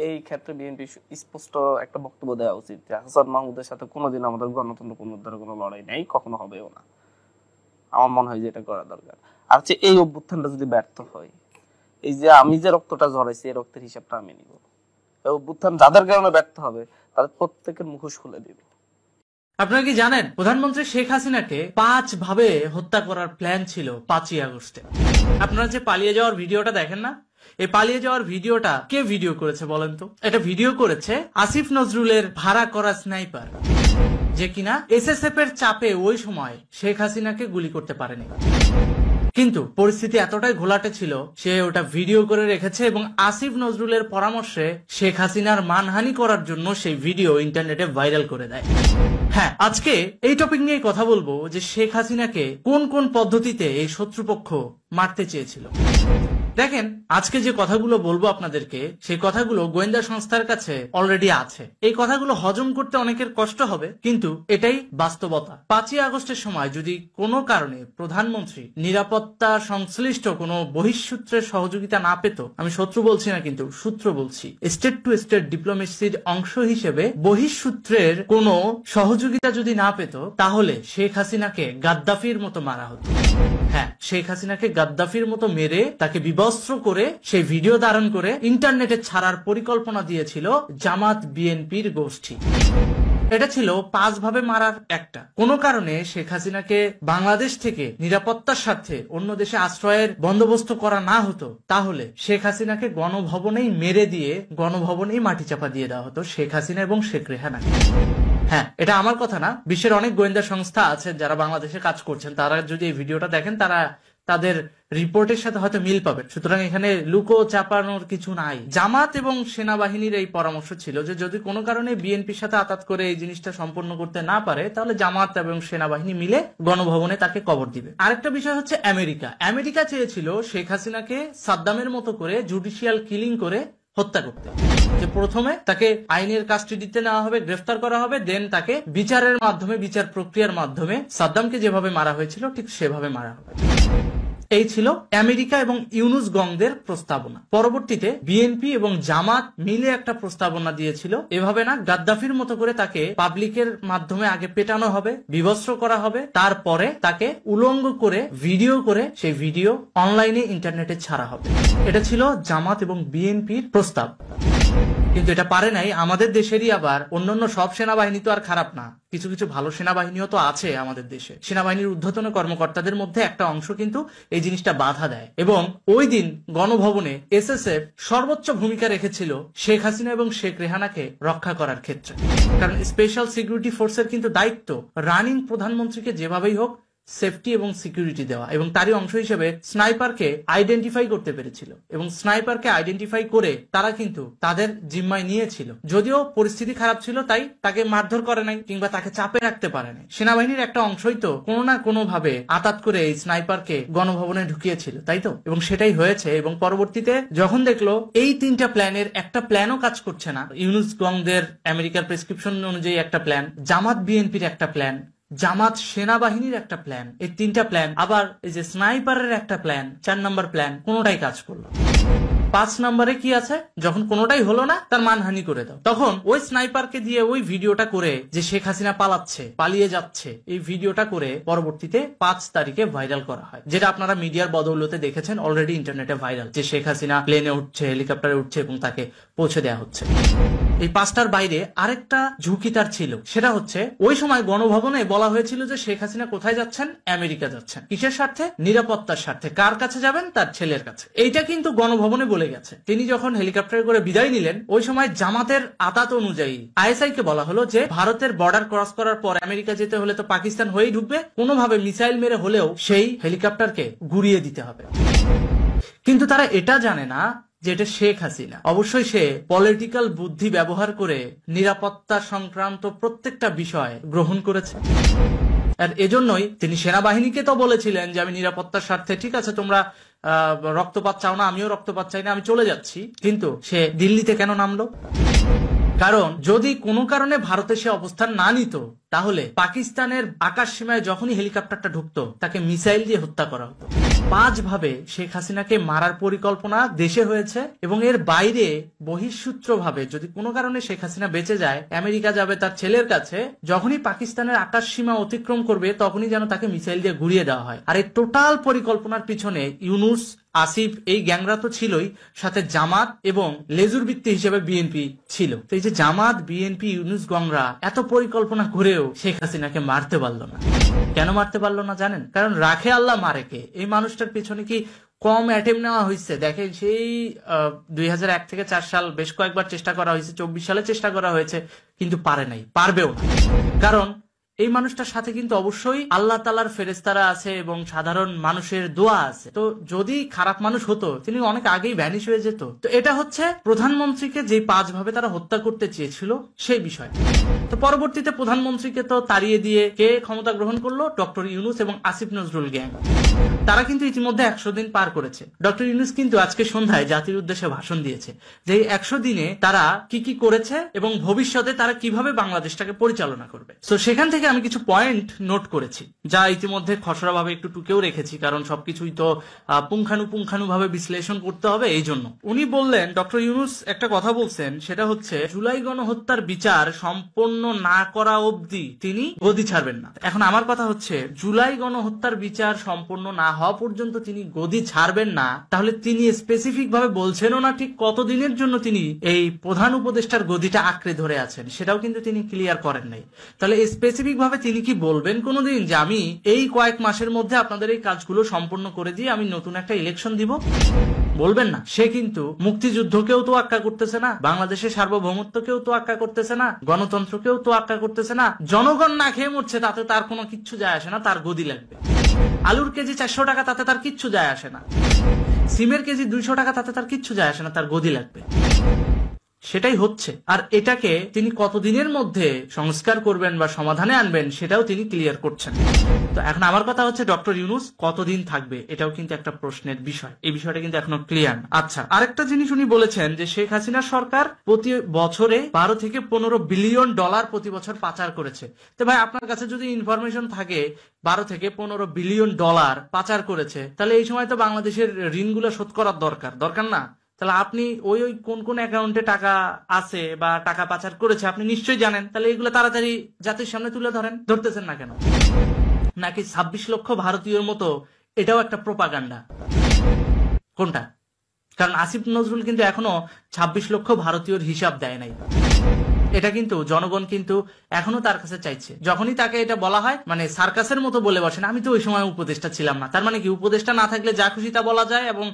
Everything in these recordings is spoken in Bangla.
এই ক্ষেত্রে বিএনপি স্পষ্ট একটা বক্তব্য দেওয়া উচিত যে হাসান মাহমুদের সাথে কোনোদিন আমাদের গণতন্ত্র পুনরুদ্ধারের কোনো লড়াই নেই, কখনো হবেও না। আমার মনে হয় যে এটা করা দরকার। আর হচ্ছে এই অভ্যুত্থানটা যদি ব্যর্থ হয়, এই যে আমি যে রক্তটা ঝরাইছি এই রক্তের হিসাবটা আমি নিব। এই অভ্যুত্থান যাদের কারণে ব্যর্থ হবে তাদের প্রত্যেকের মুখোশ খুলে দিব। আপনারা কি জানেন প্রধানমন্ত্রী শেখ হাসিনাকে 5 ভাবে হত্যা করার প্ল্যান ছিল 5ই আগস্টে। আপনারা যে পালিয়ে যাওয়ার ভিডিওটা দেখেন না, এই পালিয়ে যাওয়ার ভিডিওটা কে ভিডিও করেছে বলেন তো? এটা ভিডিও করেছে আসিফ নজরুলের ভাড়া করা স্নাইপার, যে কিনা এসএসএফ এর চাপে ওই সময় শেখ হাসিনাকে গুলি করতে পারেনি। কিন্তু পরিস্থিতি এতটাই ঘোলাটে ছিল, সে ওটা ভিডিও করে রেখেছে এবং আসিফ নজরুলের পরামর্শে শেখ হাসিনার মানহানি করার জন্য সেই ভিডিও ইন্টারনেটে ভাইরাল করে দেয়। হ্যাঁ, আজকে এই টপিক নিয়ে কথা বলবো যে শেখ হাসিনাকে কোন কোন পদ্ধতিতে এই শত্রুপক্ষ মারতে চেয়েছিল। দেখেন, আজকে যে কথাগুলো বলবো আপনাদেরকে, সেই কথাগুলো গোয়েন্দা সংস্থার কাছে অলরেডি আছে। এই কথাগুলো হজম করতে অনেকের কষ্ট হবে, কিন্তু এটাই বাস্তবতা। 5ই আগস্টের সময় যদি কোনো কারণে প্রধানমন্ত্রী নিরাপত্তা সংশ্লিষ্ট কোনো বহিঃসূত্রের সহযোগিতা না পেত, আমি শত্রু বলছি না কিন্তু সূত্র বলছি, স্টেট টু স্টেট ডিপ্লোমেসির অংশ হিসেবে বহিঃসূত্রের কোনো সহযোগিতা যদি না পেত, তাহলে শেখ হাসিনাকে গাদ্দাফির মতো মারা হতো। হ্যাঁ, শেখ হাসিনাকে গাদ্দাফির মতো মেরে তাকে বিবস্ত্র করে সেই ভিডিও ধারণ করে ইন্টারনেটে ছাড়ার পরিকল্পনা দিয়েছিল জামাত বিএনপির গোষ্ঠী। এটা ছিল 5 ভাবে মারার একটা। কোনো কারণে শেখ হাসিনাকে বাংলাদেশ থেকে নিরাপত্তার স্বার্থে অন্য দেশে আশ্রয়ের বন্দোবস্ত করা না হতো, তাহলে শেখ হাসিনাকে গণভবনেই মেরে দিয়ে গণভবনেই মাটি চাপা দিয়ে দেওয়া হতো শেখ হাসিনা এবং শেখ রেহানাকে। হ্যাঁ, এটা আমার কথা না, বিশ্বের অনেক গোয়েন্দা সংস্থা আছে যারা বাংলাদেশে কাজ করছেন, তারা যদি এই ভিডিওটা দেখেন তারা তাদের রিপোর্টের সাথে হয়তো মিল পাবে। সুতরাং এখানে লুকো চাপানোর কিছু নাই। জামাত এবং সেনাবাহিনীর এই পরামর্শ ছিল যে যদি কোনো কারণে বিএনপির সাথে আতাত করে এই জিনিসটা সম্পন্ন করতে না পারে, তাহলে জামাত এবং সেনাবাহিনী মিলে গণভবনে তাকে কবর দিবে। আরেকটা বিষয় হচ্ছে আমেরিকা চেয়েছিল শেখ হাসিনাকে সাদ্দামের মতো করে জুডিশিয়াল কিলিং করে হত্যা করতে, যে প্রথমে তাকে আইনের কাস্টডিতে নেওয়া হবে, গ্রেফতার করা হবে, দেন তাকে বিচারের মাধ্যমে, বিচার প্রক্রিয়ার মাধ্যমে সাদ্দামকে যেভাবে মারা হয়েছিল ঠিক সেভাবে মারা হবে। এই ছিল আমেরিকা এবং ইউনুস গংদের প্রস্তাবনা। পরবর্তীতে বিএনপি এবং জামাত মিলে একটা প্রস্তাবনা দিয়েছিল, এভাবে না, গাদ্দাফির মতো করে তাকে পাবলিকের মাধ্যমে আগে পেটানো হবে, বিবস্ত্র করা হবে, তারপরে তাকে উলঙ্গ করে ভিডিও করে সেই ভিডিও অনলাইনে ইন্টারনেটে ছাড়া হবে। এটা ছিল জামাত এবং বিএনপির প্রস্তাব। কিন্তু এটা পারে নাই আমাদের দেশেরই। আবার অন্যান্য সব সেনাবাহিনী তো আর খারাপ না, কিছু কিছু ভালো সেনাবাহিনীও তো আছে আমাদের দেশে। সেনাবাহিনীর ঊর্ধ্বতন কর্মকর্তাদের মধ্যে একটা অংশ কিন্তু এই জিনিসটা বাধা দেয়, এবং ওই দিন গণভবনে এসএসএফ সর্বোচ্চ ভূমিকা রেখেছিল শেখ হাসিনা এবং শেখ রেহানাকে রক্ষা করার ক্ষেত্রে। কারণ স্পেশাল সিকিউরিটি ফোর্সের কিন্তু দায়িত্ব রানিং প্রধানমন্ত্রীকে যেভাবেই হোক সেফটি এবং সিকিউরিটি দেওয়া, এবং তারই অংশ হিসেবে স্নাইপারকে আইডেন্টিফাই করতে পেরেছিল, এবং স্নাইপারকে আইডেন্টিফাই করে তারা কিন্তু তাদের জিম্মায় নিয়েছিল। যদিও পরিস্থিতি খারাপ ছিল, তাই তাকে মারধর করে নাই কিংবা তাকে চাপে রাখতে পারে নাই। সেনাবাহিনীর একটা অংশই তো কোনো না কোনো ভাবে আতাত করে এই স্নাইপারকে গণভবনে ঢুকিয়েছিল, তাই তো? এবং সেটাই হয়েছে। এবং পরবর্তীতে যখন দেখলো এই 3টা প্ল্যানের একটা প্ল্যানও কাজ করছে না, ইউনুস গংদের আমেরিকার প্রেসক্রিপশন অনুযায়ী একটা প্ল্যান, জামাত বিএনপির একটা প্ল্যান, জামাত সেনাবাহিনীর একটা প্ল্যান, এই 3টা প্ল্যান, আবার এই যে স্নাইপারের একটা প্ল্যান, 4 নম্বর প্ল্যান, কোনোটাই কাজ করলো। 5 নম্বরে কি আছে? যখন কোনোটাই হলো না, তার মানহানি করে দাও। তখন ওই স্নাইপারকে দিয়ে ওই ভিডিওটা করে যে শেখ হাসিনা পালাচ্ছে, পালিয়ে যাচ্ছে, এই ভিডিওটা করে পরবর্তীতে 5 তারিখে ভাইরাল করা হয়, যেটা আপনারা মিডিয়ার বদৌলতে দেখেছেন, অলরেডি ইন্টারনেটে ভাইরাল, যে শেখ হাসিনা প্লেনে উঠছে, হেলিকপ্টারে উঠছে এবং তাকে পৌঁছে দেওয়া হচ্ছে। এই 5টার বাইরে আরেকটা ঝুঁকি তার ছিল, সেটা হচ্ছে ওই সময় গণভবনে বলা হয়েছিল যে শেখ হাসিনা কোথায় যাচ্ছেন? আমেরিকা যাচ্ছেন। কিসের স্বার্থে? নিরাপত্তার স্বার্থে। কার কাছে যাবেন? তার ছেলের কাছে। এইটা কিন্তু গণভবনে বলে গেছে। তিনি যখন হেলিকপ্টারে করে বিদায় নিলেন, ওই সময় জামাতের আতাত অনুযায়ী আইএসআই কে বলা হলো যে ভারতের বর্ডার ক্রস করার পর আমেরিকা যেতে হলে তো পাকিস্তান হয়েই ঢুকবে, কোনোভাবে মিসাইল মেরে হলেও সেই হেলিকপ্টারকে গুড়িয়ে দিতে হবে। কিন্তু তারা এটা জানে না যে এটা শেখ হাসিনা। অবশ্যই সে পলিটিক্যাল বুদ্ধি ব্যবহার করে নিরাপত্তা সংক্রান্ত প্রত্যেকটা বিষয় গ্রহণ করেছে। আর এজন্যই তিনি সেনাবাহিনীকে তো বলেছিলেন যে আমি নিরাপত্তার স্বার্থে, ঠিক আছে তোমরা রক্তপাত চাও না, আমিও রক্তপাত চাই না, আমি চলে যাচ্ছি। কিন্তু সে দিল্লিতে কেন নামলো? কারণ যদি কোনো কারণে ভারতে সে অবস্থান না নিত, তাহলে পাকিস্তানের আকাশ সীমায় যখনই হেলিকপ্টারটা ঢুকতো তাকে মিসাইল দিয়ে হত্যা করা হতো। 5 ভাবে শেখ হাসিনাকে মারার পরিকল্পনা দেশে হয়েছে এবং এর বাইরে বহিঃসূত্র ভাবে যদি কোনো কারণে শেখ হাসিনা বেঁচে যায়, আমেরিকা যাবে তার ছেলের কাছে, যখনই পাকিস্তানের আকাশ সীমা অতিক্রম করবে তখনই যেন তাকে মিসাইল দিয়ে গুড়িয়ে দেওয়া হয়। আর এই টোটাল পরিকল্পনার পিছনে ইউনূস, আসিফ এই গ্যাংরা তো ছিলই, সাথে জামাত এবং লেজুর ভিত্তি হিসেবে বিএনপি ছিল। তো এই যে জামাত, বিএনপি, ইউনূস গংরা এত পরিকল্পনা করেও শেখ হাসিনাকে মারতে পারলো না। কেন মারতে পারলো না জানেন? কারণ রাখে আল্লাহ মারে কে। এই মানুষটার পিছনে কি কম অ্যাটেম্প নেওয়া হয়েছে? দেখেন সেই 2001 থেকে 4 সাল বেশ কয়েকবার চেষ্টা করা হয়েছে, 24 সালে চেষ্টা করা হয়েছে, কিন্তু পারে নাই, পারবেও না। কারণ এই মানুষটার সাথে কিন্তু অবশ্যই আল্লাহ তাআলার ফেরেশতারা আছে এবং সাধারণ মানুষের দোয়া আছে। তো যদি খারাপ মানুষ হতো তিনি অনেক আগেই ভ্যানিশ হয়ে যেত। তো এটা হচ্ছে প্রধানমন্ত্রীকে যে 5 ভাবে তারা হত্যা করতে চেয়েছিল সেই বিষয়। তো পরবর্তীতে প্রধানমন্ত্রীকে তো তাড়িয়ে দিয়ে কে ক্ষমতা গ্রহণ করলো? ডক্টর ইউনূস এবং আসিফ নজরুল গ্যাং। তারা কিন্তু ইতিমধ্যে 100 দিন পার করেছে। ডক্টর ইউনূস কিন্তু আজকে সন্ধ্যায় জাতির উদ্দেশ্যে ভাষণ দিয়েছে যে এই 100 দিনে তারা কি কি করেছে এবং ভবিষ্যতে তারা কিভাবে বাংলাদেশটাকে পরিচালনা করবে। তো সেখান থেকে আমি কিছু পয়েন্ট নোট করেছি, যা ইতিমধ্যে খসড়া ভাবে একটু টুকেও রেখেছি, কারণ সবকিছুই তো পুঙ্খানুপুঙ্খানুভাবে বিশ্লেষণ করতে হবে। এই জন্য উনি বললেন, ডক্টর ইউনূস একটা কথা বলছেন, সেটা হচ্ছে জুলাই গণহত্যার বিচার সম্পন্ন না করা অবধি তিনি গদি ছাড়বেন না। এখন আমার কথা হচ্ছে, জুলাই গণহত্যার বিচার সম্পন্ন না হওয়া পর্যন্ত তিনি গদি ছাড়বেন না, তাহলে তিনি স্পেসিফিক ভাবে বলছেনও না ঠিক কতদিনের জন্য তিনি এই প্রধান উপদেষ্টার গদিটা আঁকড়ে ধরে আছেন, সেটাও কিন্তু তিনি ক্লিয়ার করেন নাই। তাহলে স্পেসিফিক ভাবে তিনি কি বলবেন কোনোদিন যে আমি এই কয়েক মাসের মধ্যে আপনাদের এই কাজগুলো সম্পূর্ণ করে দিয়ে আমি নতুন একটা ইলেকশন দিব? বলবেন না। সে কিন্তু মুক্তিযুদ্ধকেও তো আক্কা করতেছে না, বাংলাদেশের সার্বভৌমত্বকেও তো আক্কা করতেছে না, গণতন্ত্রকেও তো আক্কা করতেছে না। জনগণ না খেয়ে মরছে, তাতে তার কোনো কিচ্ছু যায় আসে না, তার গদি লাগবে। আলুর কেজি 400 টাকা, তাতে তার কিচ্ছু যায় আসে না। সিমের কেজি 200 টাকা, তাতে তার কিচ্ছু যায় আসে না, তার গদি লাগবে। সেটাই হচ্ছে। আর এটাকে তিনি কতদিনের মধ্যে সংস্কার করবেন বা সমাধানে আনবেন সেটাও তিনি ক্লিয়ার করছেন। তো এখন আমার কথা হচ্ছে, ডক্টর ইউনূস কতদিন থাকবে এটাও কিন্তু একটা প্রশ্নের বিষয়। এই বিষয়টা কিন্তু এখনো ক্লিয়ার না। আচ্ছা, আরেকটা জিনিস উনি বলেছেন যে শেখ হাসিনা সরকার প্রতি বছরে 12 থেকে 15 বিলিয়ন ডলার প্রতি বছর পাচার করেছে। তো ভাই, আপনার কাছে যদি ইনফরমেশন থাকে 12 থেকে 15 বিলিয়ন ডলার পাচার করেছে, তাহলে এই সময় তো বাংলাদেশের ঋণগুলো শোধ করার দরকার না? তাহলে আপনি ওই কোন কোন অ্যাকাউন্টে টাকা আছে বা টাকা পাচার করেছে আপনি নিশ্চয়ই জানেন। তাহলে এগুলো তাড়াতাড়ি জাতির সামনে তুলে ধরেন। ধরতেছেন না কেন? নাকি 26 লক্ষ ভারতীয়র মতো এটাও একটা প্রোপাগান্ডা? কোনটা? কারণ আসিফ নজরুল কিন্তু এখনো 26 লক্ষ ভারতীয়র হিসাব দেয় নাই। এটা কিন্তু জনগণ কিন্তু এখনো তার কাছে চাইছে। যখনই তাকে এটা বলা হয়, মানে সার্কাসের মতো বলে বসেন, আমি তো ওই সময় উপদেষ্টা ছিলাম না। তার মানে কি, উপদেষ্টা না থাকলে যা খুশি তা বলা যায় এবং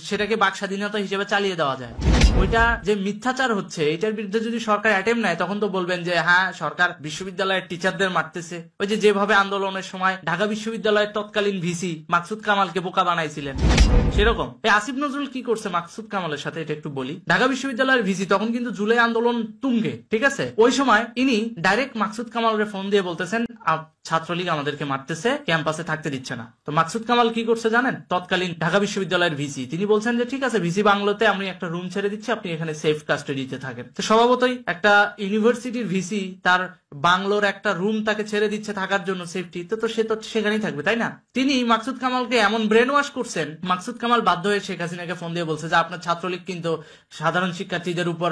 সেটাকে বাক স্বাধীনতা হিসেবে চালিয়ে দেওয়া যায়? ওইটা যে মিথ্যাচার হচ্ছে, এটার বিরুদ্ধে যদি সরকার অ্যাটেম্প নেয় তখন তো বলবেন যে হ্যাঁ, সরকার বিশ্ববিদ্যালয়ের টিচারদের মারতেছে। ওই যে যেভাবে আন্দোলনের সময় ঢাকা বিশ্ববিদ্যালয়ের তৎকালীন ভিসি মাকসুদ কামালকে বোকা বানাইছিলেন, সেরকম এই আসিফ নজরুল কি করছে মাকসুদ কামালের সাথে এটা একটু বলি। ঢাকা বিশ্ববিদ্যালয়ের ভিসি তখন কিন্তু জুলাই আন্দোলন তুঙ্গে, ঠিক আছে? ওই সময় ইনি ডাইরেক্ট মাকসুদ কামালের ফোন দিয়ে বলতেছেন ছাত্রলীগ আমাদেরকে মারতেছে, ক্যাম্পাসে থাকতে দিচ্ছে না। তো মাকসুদ কামাল কি করছে জানেন? তৎকালীন ঢাকা বিশ্ববিদ্যালয়ের ভিসি, তিনি বলছেন যে ঠিক আছে, ভিসি বাংলোতে আমি একটা রুম ছেড়ে দিচ্ছি, আপনি এখানে সেফ কাস্টাডিতে থাকেন। তো স্বভাবতই একটা ইউনিভার্সিটির ভিসি তার বাংলোর একটা রুম তাকে ছেড়ে দিচ্ছে থাকার জন্য সেফটি, তো সে তো সেখানেই থাকবে, তাই না? তিনি মাকসুদ কামালকে এমন ব্রেন ওয়াশ করছেন, মাকসুদ কামাল বাধ্য হয়ে শেখ হাসিনাকে ফোন দিয়ে বলছে যে আপনার ছাত্রলীগ কিন্তু সাধারণ শিক্ষার্থীদের উপর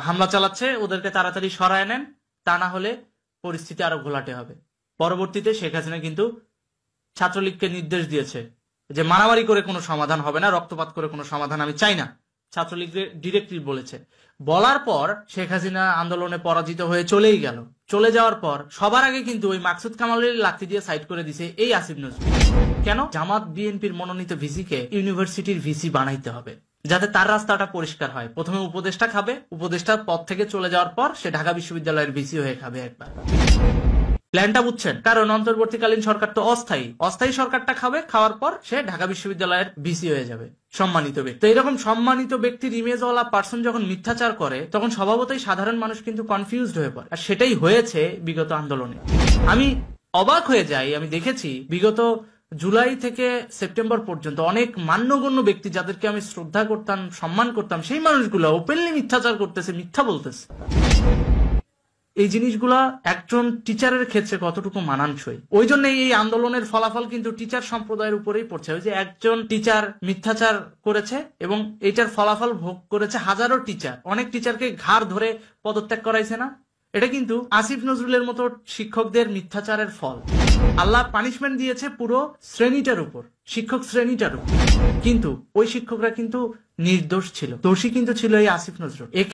হামলা চালাচ্ছে, ওদেরকে তাড়াতাড়ি সরায় নেন, তা না হলে পরিস্থিতি আরো ঘোলাটে হবে। পরবর্তীতে শেখ হাসিনা কিন্তু ছাত্রলীগকে নির্দেশ দিয়েছে যে মারামারি করে কোনো সমাধান হবে না, রক্তপাত করে কোনো সমাধান আমি চাই না। ছাত্রলীগকে ডিরেক্টলি বলেছে। বলার পর শেখ হাসিনা আন্দোলনে পরাজিত হয়ে চলেই গেল। চলে যাওয়ার পর সবার আগে কিন্তু ওই মাকসুদ কামালের লাঠি দিয়ে সাইড করে দিছে এই আসিফ নজরুল। কেন? জামাত বিএনপির মনোনীত ভিসিকে ইউনিভার্সিটির ভিসি বানাইতে হবে, যাতে তার রাস্তাটা পরিষ্কার হয়। প্রথমে উপদেষ্টা খাবে, উপদেষ্টার পদ থেকে চলে যাওয়ার পর সে ঢাকা বিশ্ববিদ্যালয়ের ভিসি হয়ে খাবে একবার। প্ল্যানটা বুঝছেন? কারণ অন্তর্বর্তীকালীন সরকার তো অস্থায়ী সরকারটা খাবে, খাওয়ার পর সে ঢাকা বিশ্ববিদ্যালয়ের ভিসি হয়ে যাবে, সম্মানিত ব্যক্তি। তো এরকম সম্মানিত ব্যক্তির ইমেজওয়ালা পার্সন যখন মিথ্যাচার করে, তখন স্বভাবতই সাধারণ মানুষ কিন্তু কনফিউজড হয়ে পড়ে। আর সেটাই হয়েছে বিগত আন্দোলনে। আমি অবাক হয়ে যাই, আমি দেখেছি বিগত জুলাই থেকে সেপ্টেম্বর পর্যন্ত অনেক মান্যগণ্য ব্যক্তি যাদেরকে আমি শ্রদ্ধা করতাম, সম্মান করতাম, সেই মানুষগুলো ওপেনলি মিথ্যাচার করতেছে, মিথ্যা বলতেছে। এই জিনিসগুলা একজন টিচারের ক্ষেত্রে কতটুকু মানানসই। ওই জন্য এই আন্দোলনের ফলাফল কিন্তু টিচার সম্প্রদায়ের উপরেই পড়ছে। ওই যে একজন টিচার মিথ্যাচার করেছে এবং এটার ফলাফল ভোগ করেছে হাজারো টিচার, অনেক টিচারকে ঘাড় ধরে পদত্যাগ করাইছে না? এটা কিন্তু আসিফ নজরুলের মতো শিক্ষকদের মিথ্যাচারের ফল। আল্লাহ পানিশমেন্ট দিয়েছে পুরো শ্রেণীটার উপর, শিক্ষক শ্রেণীটার উপর, কিন্তু ওই শিক্ষকরা কিন্তু নির্দোষ ছিল, দোষী কিন্তু ছিল এই আসিফ নজরুল।